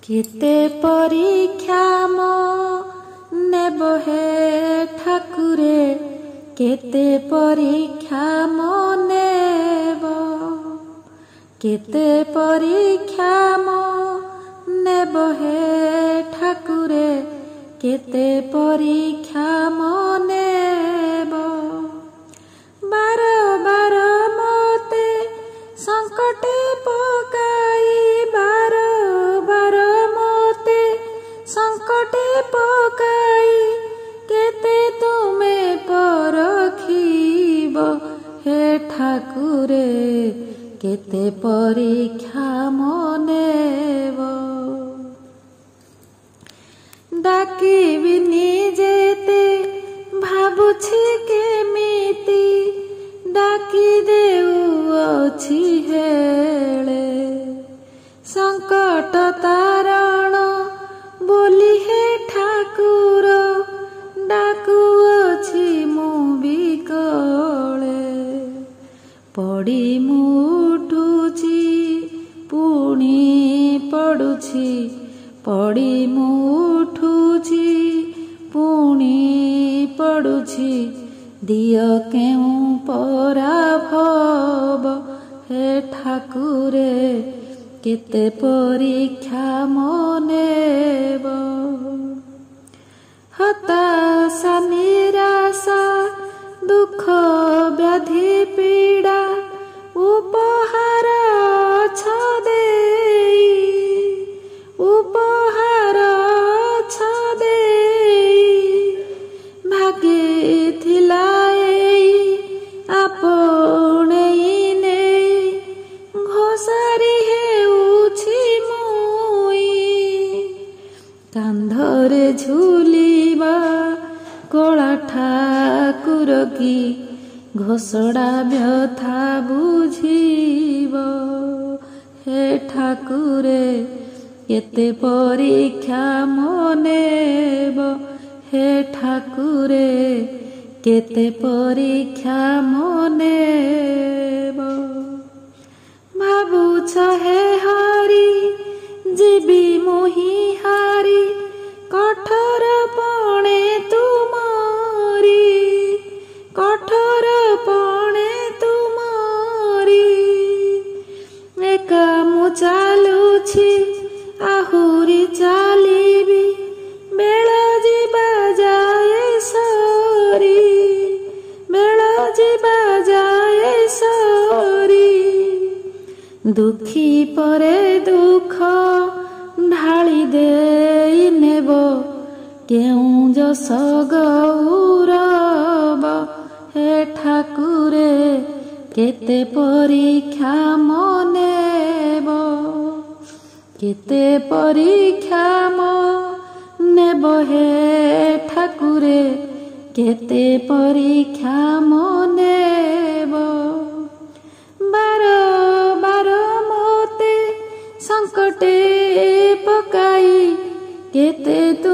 केते परीक्षा मो नेब हे ठाकुरे, केते परीक्षा मो नेब, केते परीक्षा मो नेब हे ठाकुरे, केते परीक्षा मो नेब। बार बार मोते संकटे पकाई, बार बार मोते संकटे पकाई, केते तुमे परखिब हे ठाकुरे, केते परीक्षा मो नेब। डाकिबि निजेते भाबुछि केमिति, डाकी देउछि हेळे, संकट तारण बोली हे ठाकुर, डाकुछि मु बिकळे। पड़ी मुठुछि पुणी पडुछि, पड़ी मुठुछि पुणी पडुछि, दिय केउ पराभव हे ठाकुरे, केते परीक्षा मो नेब। हताशा निराशा दुख व्याधि पीड़ा उपहार छ देई, उपहार छ देई, भाग्य थिला आपणेई नेई, घोषारी हेउछि मुई। कांधरे झुलिबा कला ठाकुर की, घोषड़ा व्यथा बुझिब हे ठाकुरे, केते परीक्षा मो नेब हे ठाकुरे, केते परीक्षा मो नेब। भाबुछ हे हरि जीवी मोहि हारी, कठोर पणे तुमरी, कठोर पणे तुमरी। एका मु चालुछि आहुरी चालिबि, बेळ जिबा जाए सरी, बेळ जिबा जाए सरी। दुखी परे दुख ढाଳି देई नेब, केउ जस गौरव हे ठाकुरे, केते परीक्षा मो नेब, केते परीक्षा मो नेब हे ठाकुरे, केते परीक्षा मो नेब। बार बार मोते संकटे पकाई, केते तु